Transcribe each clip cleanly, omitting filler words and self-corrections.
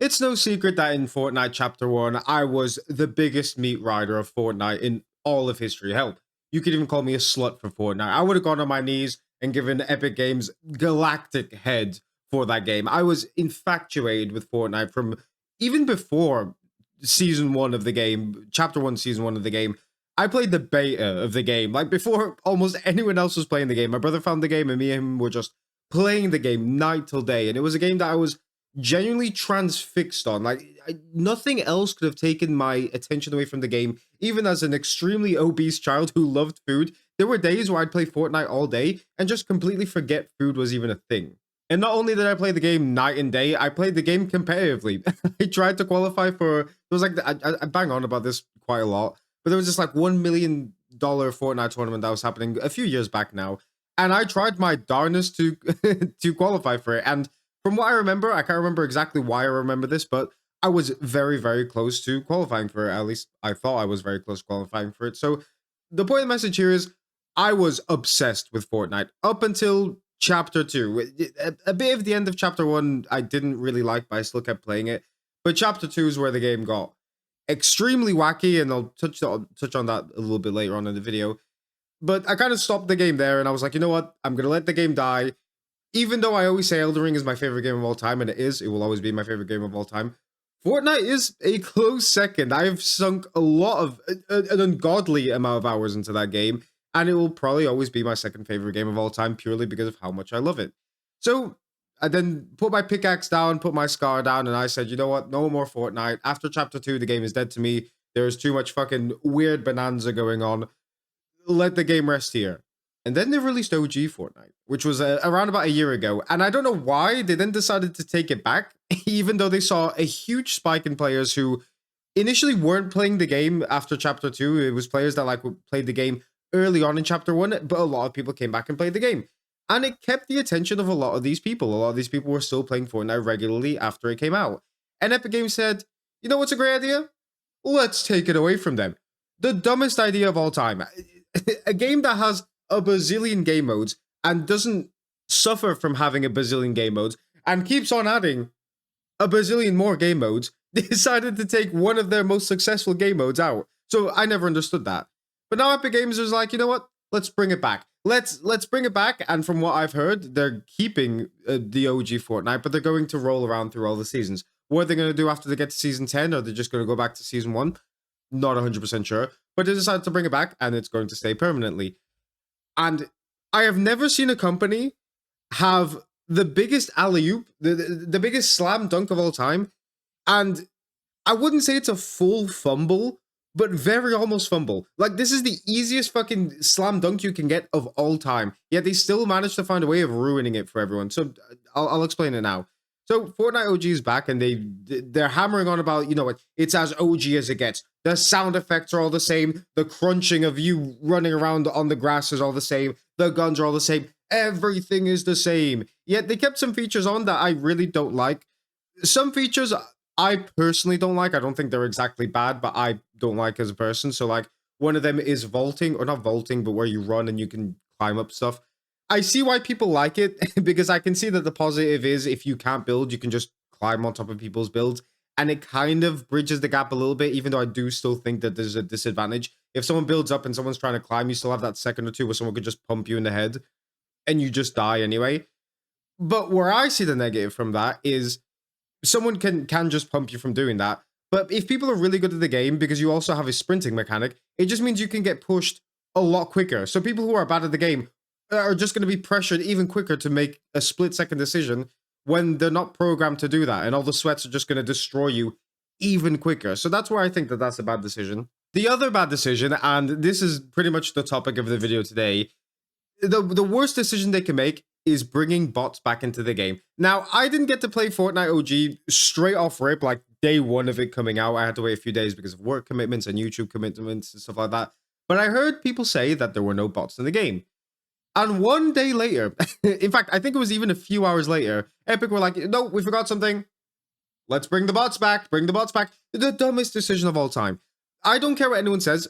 It's no secret that in Fortnite Chapter 1, I was the biggest meat rider of Fortnite in all of history. Hell, you could even call me a slut for Fortnite. I would have gone on my knees and given Epic Games galactic head for that game. I was infatuated with Fortnite from even before Season 1 of the game, Chapter 1, Season 1 of the game. I played the beta of the game, like before almost anyone else was playing the game. My brother found the game and me and him were just playing the game night till day. And it was a game that I was genuinely transfixed on. Like nothing else could have taken my attention away from the game. Even as an extremely obese child who loved food, there were days where I'd play Fortnite all day and just completely forget food was even a thing. And not only did I play the game night and day, I played the game competitively. I tried to qualify for. It was like I bang on about this quite a lot, but there was this like $1 million Fortnite tournament that was happening a few years back now, and I tried my darnest to to qualify for it. And from what I remember, I can't remember exactly why I remember this, but I was very, very close to qualifying for it. At least I thought I was very close to qualifying for it. So the point of the message here is I was obsessed with Fortnite up until chapter 2. A bit of the end of chapter 1 I didn't really like, but I still kept playing it. But chapter 2 is where the game got extremely wacky, and I'll touch on that a little bit later on in the video. But I kind of stopped the game there, and I was like, you know what? I'm going to let the game die. Even though I always say Elden Ring is my favorite game of all time, and it is, it will always be my favorite game of all time, Fortnite is a close second. I've sunk a lot of, an ungodly amount of hours into that game, and it will probably always be my second favorite game of all time purely because of how much I love it. So I then put my pickaxe down, put my scar down, and I said, you know what? No more Fortnite. After chapter 2, the game is dead to me. There's too much fucking weird bonanza going on. Let the game rest here. And then they released OG Fortnite, which was around about a year ago. And I don't know why they then decided to take it back, even though they saw a huge spike in players who initially weren't playing the game after chapter 2. It was players that like played the game early on in chapter 1, but a lot of people came back and played the game. And it kept the attention of a lot of these people. A lot of these people were still playing Fortnite regularly after it came out. And Epic Games said, you know what's a great idea? Let's take it away from them. The dumbest idea of all time. A game that has a bazillion game modes and doesn't suffer from having a bazillion game modes and keeps on adding a bazillion more game modes, decided to take one of their most successful game modes out. So I never understood that. But now Epic Games is like, you know what? Let's bring it back. Let's bring it back. And from what I've heard, they're keeping the OG Fortnite, but they're going to roll around through all the seasons. What are they going to do after they get to season 10? Are they just going to go back to season 1? Not 100% sure. But they decided to bring it back, and it's going to stay permanently. And I have never seen a company have the biggest alley-oop, the biggest slam dunk of all time. And I wouldn't say it's a full fumble, but very almost fumble. Like, this is the easiest fucking slam dunk you can get of all time. Yet they still managed to find a way of ruining it for everyone. So I'll explain it now. So Fortnite OG is back, and they're hammering on about, you know what, it's as OG as it gets. The sound effects are all the same. The crunching of you running around on the grass is all the same. The guns are all the same. Everything is the same. Yet they kept some features on that I really don't like. Some features I personally don't like. I don't think they're exactly bad, but I don't like as a person. So like one of them is vaulting, or not vaulting, but where you run and you can climb up stuff. I see why people like it because I can see that the positive is if you can't build, you can just climb on top of people's builds. And it kind of bridges the gap a little bit, even though I do still think that there's a disadvantage. If someone builds up and someone's trying to climb, you still have that second or two where someone could just pump you in the head and you just die anyway. But where I see the negative from that is someone can just pump you from doing that. But if people are really good at the game, because you also have a sprinting mechanic, it just means you can get pushed a lot quicker. So people who are bad at the game are just going to be pressured even quicker to make a split-second decision when they're not programmed to do that. And all the sweats are just going to destroy you even quicker. So that's where I think that that's a bad decision. The other bad decision, and this is pretty much the topic of the video today, the worst decision they can make is bringing bots back into the game. Now, I didn't get to play Fortnite OG straight off rip, like day one of it coming out. I had to wait a few days because of work commitments and YouTube commitments and stuff like that. But I heard people say that there were no bots in the game. And one day later, in fact, I think it was even a few hours later, Epic were like, no, we forgot something. Let's bring the bots back. Bring the bots back. The dumbest decision of all time. I don't care what anyone says.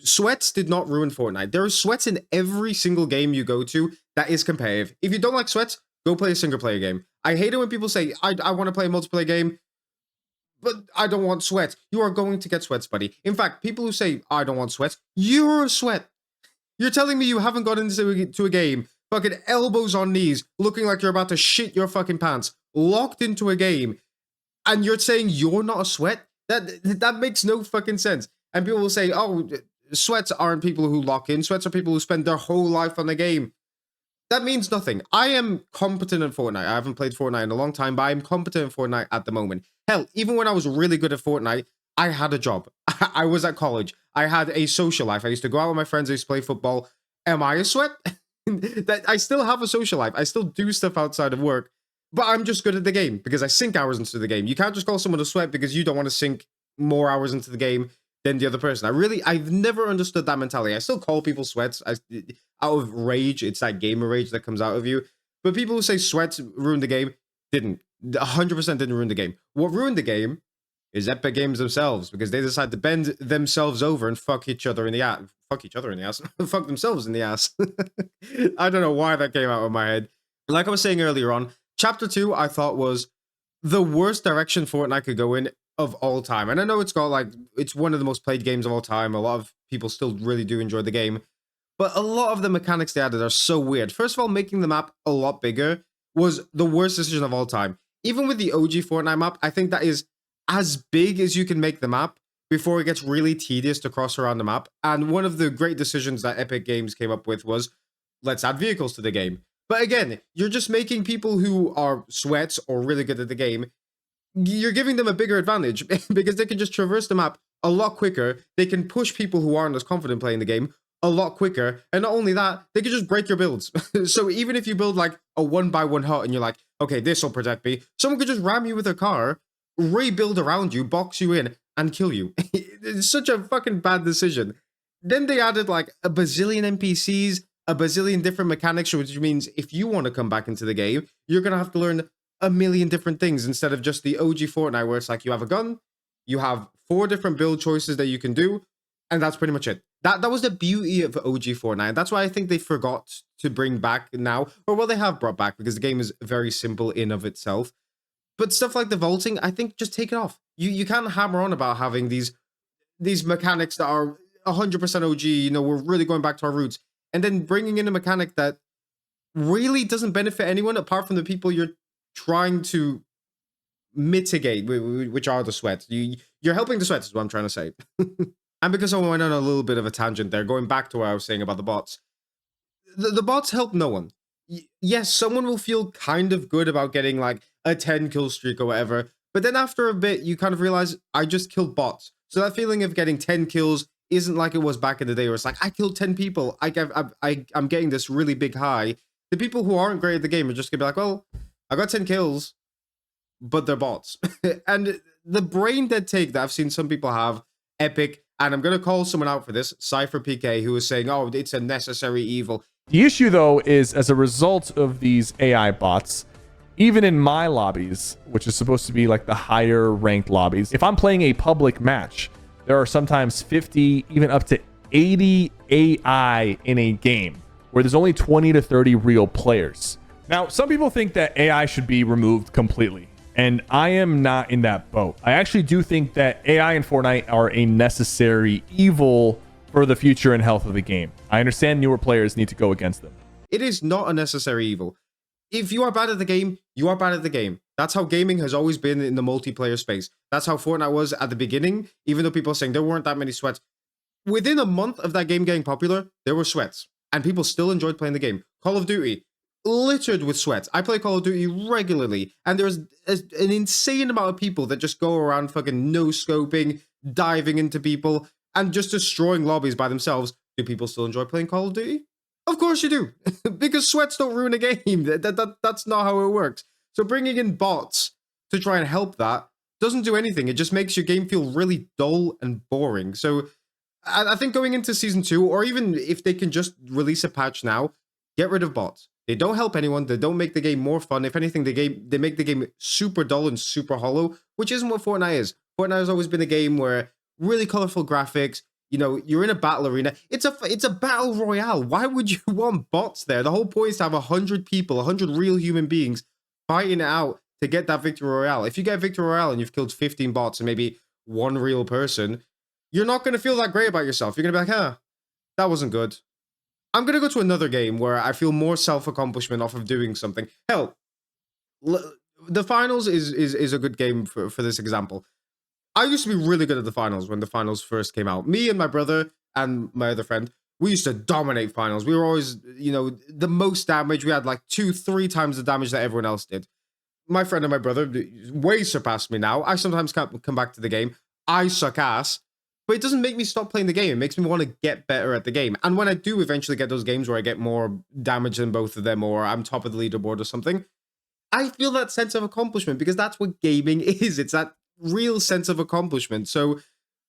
Sweats did not ruin Fortnite. There are sweats in every single game you go to that is competitive. If you don't like sweats, go play a single player game. I hate it when people say, I want to play a multiplayer game. But I don't want sweats. You are going to get sweats, buddy. In fact, people who say, I don't want sweats, you're a sweat. You're telling me you haven't got into a game, fucking elbows on knees, looking like you're about to shit your fucking pants, locked into a game, and you're saying you're not a sweat? That makes no fucking sense. And people will say, oh, sweats aren't people who lock in. Sweats are people who spend their whole life on the game. That means nothing. I am competent in Fortnite. I haven't played Fortnite in a long time, but I'm competent in Fortnite at the moment. Hell, even when I was really good at Fortnite, I had a job. I was at college. I had a social life. I used to go out with my friends. I used to play football. Am I a sweat? That I still have a social life. I still do stuff outside of work, but I'm just good at the game because I sink hours into the game. You can't just call someone a sweat because you don't want to sink more hours into the game than the other person. I've never understood that mentality. I still call people sweats out of rage. It's that gamer rage that comes out of you. But people who say sweats ruined the game, didn't. 100% didn't ruin the game. What ruined the game is Epic Games themselves, because they decided to bend themselves over and fuck each other in the ass. Fuck each other in the ass. Fuck themselves in the ass. I don't know why that came out of my head. Like I was saying earlier on, Chapter 2 I thought was the worst direction Fortnite could go in of all time. And I know it's one of the most played games of all time. A lot of people still really do enjoy the game. But a lot of the mechanics they added are so weird. First of all, making the map a lot bigger was the worst decision of all time. Even with the OG Fortnite map, I think that is as big as you can make the map before it gets really tedious to cross around the map. And one of the great decisions that Epic Games came up with was, let's add vehicles to the game. But again, you're just making people who are sweats or really good at the game, you're giving them a bigger advantage because they can just traverse the map a lot quicker. They can push people who aren't as confident playing the game a lot quicker. And not only that, they can just break your builds. So even if you build like a 1x1 hut and you're like, okay, this will protect me, someone could just ram you with a car, rebuild around you, box you in, and kill you. It's such a fucking bad decision. Then they added like a bazillion NPCs, a bazillion different mechanics, which means if you want to come back into the game, you're going to have to learn a million different things instead of just the OG Fortnite where it's like you have a gun, you have 4 different build choices that you can do, and that's pretty much it. That was the beauty of OG Fortnite. That's why I think they forgot to bring back now, or well, they have brought back because the game is very simple in of itself. But stuff like the vaulting, I think just take it off. You can't hammer on about having these mechanics that are 100% OG, you know, we're really going back to our roots, and then bringing in a mechanic that really doesn't benefit anyone apart from the people you're trying to mitigate, which are the sweats. You're helping the sweats is what I'm trying to say. And because I went on a little bit of a tangent there, going back to what I was saying about the bots, the bots help no one. Yes, someone will feel kind of good about getting like a 10 kill streak or whatever, but then after a bit, you kind of realize I just killed bots. So that feeling of getting 10 kills isn't like it was back in the day where it's like, I killed 10 people. I'm getting this really big high. The people who aren't great at the game are just gonna be like, well, I got 10 kills, but they're bots. And the brain dead take that I've seen some people have, Epic, and I'm going to call someone out for this, Cypher PK, who was saying, oh, it's a necessary evil. The issue, though, is as a result of these AI bots, even in my lobbies, which is supposed to be like the higher ranked lobbies, if I'm playing a public match, there are sometimes 50, even up to 80 AI in a game where there's only 20 to 30 real players. Now, some people think that AI should be removed completely, and I am not in that boat. I actually do think that AI in Fortnite are a necessary evil for the future and health of the game. I understand newer players need to go against them. It is not a necessary evil. If you are bad at the game, you are bad at the game. That's how gaming has always been in the multiplayer space. That's how Fortnite was at the beginning, even though people are saying there weren't that many sweats. Within a month of that game getting popular, there were sweats, and people still enjoyed playing the game. Call of Duty, littered with sweats. I play Call of Duty regularly, and there's an insane amount of people that just go around fucking no-scoping, diving into people, and just destroying lobbies by themselves. Do people still enjoy playing Call of Duty? Of course you do, because sweats don't ruin a game. That's not how it works. So bringing in bots to try and help that doesn't do anything. It just makes your game feel really dull and boring. So I think going into Season 2, or even if they can just release a patch now, get rid of bots. They don't help anyone. They don't make the game more fun. If anything, they make the game super dull and super hollow, which isn't what Fortnite is. Fortnite has always been a game where really colorful graphics, you know, you're in a battle arena. It's a battle royale. Why would you want bots there? The whole point is to have 100 people, 100 real human beings fighting it out to get that victory royale. If you get victory royale and you've killed 15 bots and maybe one real person, you're not going to feel that great about yourself. You're going to be like, huh, that wasn't good. I'm going to go to another game where I feel more self-accomplishment off of doing something. Hell, the finals is a good game for this example. I used to be really good at the finals when the finals first came out. Me and my brother and my other friend, we used to dominate finals. We were always, the most damage. We had like 2-3 times the damage that everyone else did. My friend and my brother way surpassed me now. I sometimes can't come back to the game. I suck ass, but it doesn't make me stop playing the game. It makes me want to get better at the game. And when I do eventually get those games where I get more damage than both of them, or I'm top of the leaderboard or something, I feel that sense of accomplishment because that's what gaming is. It's that real sense of accomplishment. So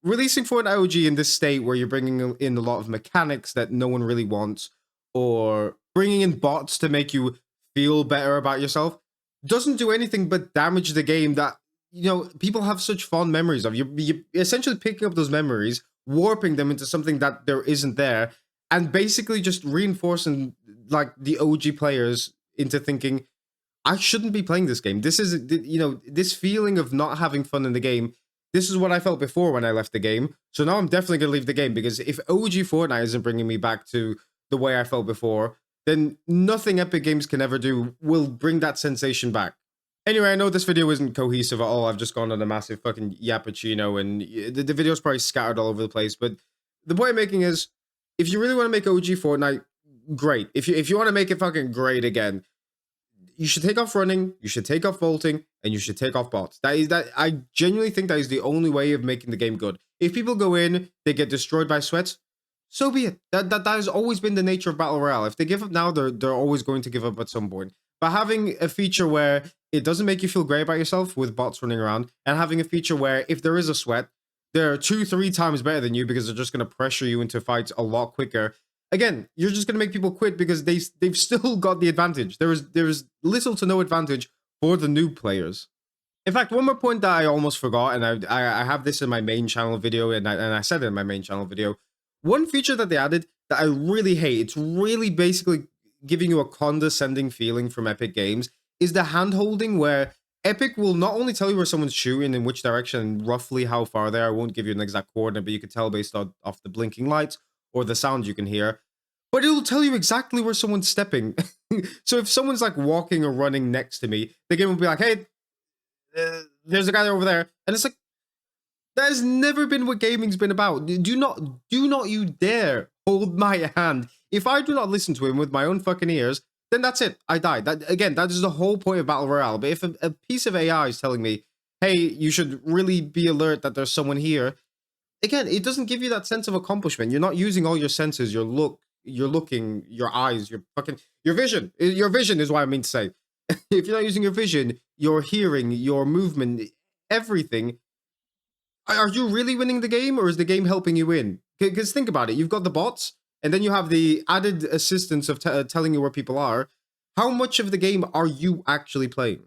releasing Fortnite OG in this state where you're bringing in a lot of mechanics that no one really wants, or bringing in bots to make you feel better about yourself, doesn't do anything but damage the game that, people have such fond memories of. You're essentially picking up those memories, warping them into something that there isn't there, and basically just reinforcing like the OG players into thinking, I shouldn't be playing this game. This is, this feeling of not having fun in the game. This is what I felt before when I left the game. So now I'm definitely going to leave the game, because if OG Fortnite isn't bringing me back to the way I felt before, then nothing Epic Games can ever do will bring that sensation back. Anyway, I know this video isn't cohesive at all. I've just gone on a massive fucking yappuccino, and the video's probably scattered all over the place. But the point I'm making is, if you really want to make OG Fortnite great, if you want to make it fucking great again, you should take off running, you should take off vaulting, and you should take off bots. I genuinely think that is the only way of making the game good. If people go in, they get destroyed by sweats, so be it. That has always been the nature of Battle Royale. If they give up now, they're always going to give up at some point. But having a feature where it doesn't make you feel great about yourself with bots running around, and having a feature where if there is a sweat, they're 2-3 times better than you because they're just going to pressure you into fights a lot quicker. Again, you're just going to make people quit because they've still got the advantage. There is little to no advantage for the new players. In fact, one more point that I almost forgot, and I have this in my main channel video, and I said it in my main channel video. One feature that they added that I really hate, it's really basically giving you a condescending feeling from Epic Games, is the hand-holding, where Epic will not only tell you where someone's shooting, in which direction, and roughly how far they are. I won't give you an exact coordinate, but you can tell based off the blinking lights or the sound you can hear. But it'll tell you exactly where someone's stepping. So if someone's like walking or running next to me, the game will be like, hey, there's a guy over there. And it's like, that has never been what gaming's been about. Do not you dare hold my hand. If I do not listen to him with my own fucking ears, then that's it. I die. That is the whole point of Battle Royale. But if a piece of AI is telling me, hey, you should really be alert that there's someone here, again, it doesn't give you that sense of accomplishment. You're not using all your senses, your look, your looking, your eyes, your vision. Your vision is what I mean to say. If you're not using your vision, your hearing, your movement, everything, are you really winning the game, or is the game helping you win? Because think about it. You've got the bots, and then you have the added assistance of telling you where people are. How much of the game are you actually playing?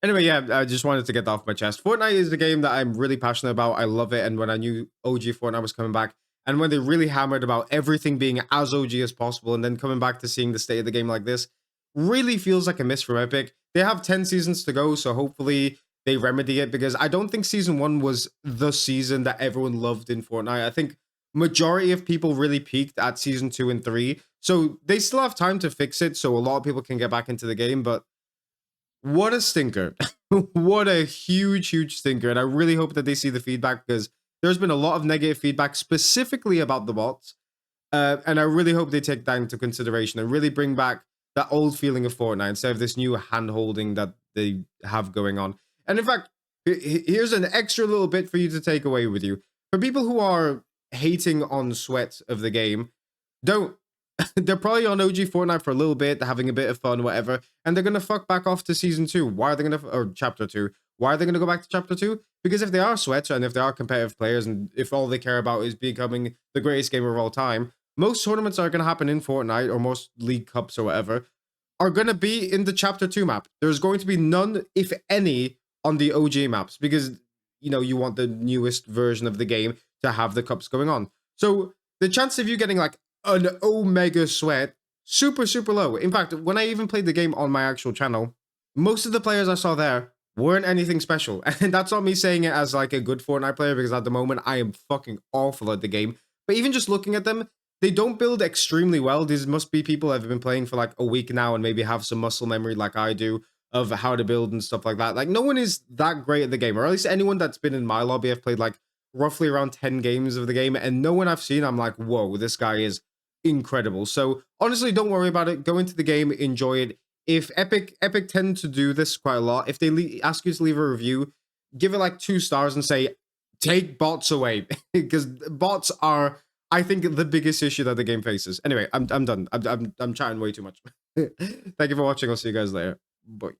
Anyway, yeah, I just wanted to get that off my chest. Fortnite is the game that I'm really passionate about. I love it. And when I knew OG Fortnite was coming back, and when they really hammered about everything being as OG as possible, and then coming back to seeing the state of the game like this, really feels like a miss from Epic. They have 10 seasons to go, so hopefully they remedy it, because I don't think Season 1 was the season that everyone loved in Fortnite. I think majority of people really peaked at Season 2 and 3, so they still have time to fix it, so a lot of people can get back into the game, but what a stinker. What a huge stinker. And I really hope that they see the feedback, because there's been a lot of negative feedback specifically about the bots. And I really hope they take that into consideration and really bring back that old feeling of Fortnite instead of this new hand-holding that they have going on. And in fact, here's an extra little bit for you to take away with you. For people who are hating on sweat of the game, don't. They're probably on OG Fortnite for a little bit, having a bit of fun, whatever, and they're going to fuck back off to Season 2. Why are they going to, or Chapter 2? Why are they going to go back to Chapter 2? Because if they are sweats, and if they are competitive players, and if all they care about is becoming the greatest gamer of all time, most tournaments are going to happen in Fortnite, or most League Cups or whatever, are going to be in the Chapter 2 map. There's going to be none, if any, on the OG maps, because, you want the newest version of the game to have the cups going on. So the chance of you getting like an omega sweat, super low. In fact, when I even played the game on my actual channel, most of the players I saw there weren't anything special. And that's not me saying it as like a good Fortnite player, because at the moment I am fucking awful at the game. But even just looking at them, they don't build extremely well. These must be people that have been playing for like a week now and maybe have some muscle memory like I do of how to build and stuff like that. Like no one is that great at the game, or at least anyone that's been in my lobby. I've played like roughly around 10 games of the game, and no one I've seen I'm like, whoa, this guy is incredible. So honestly, don't worry about it. Go into the game, enjoy it. If Epic tend to do this quite a lot, if they ask you to leave a review, give it like 2 stars and say, take bots away, because bots are, I think, the biggest issue that the game faces. Anyway, I'm done. I'm chatting way too much. Thank you for watching. I'll see you guys later. Bye.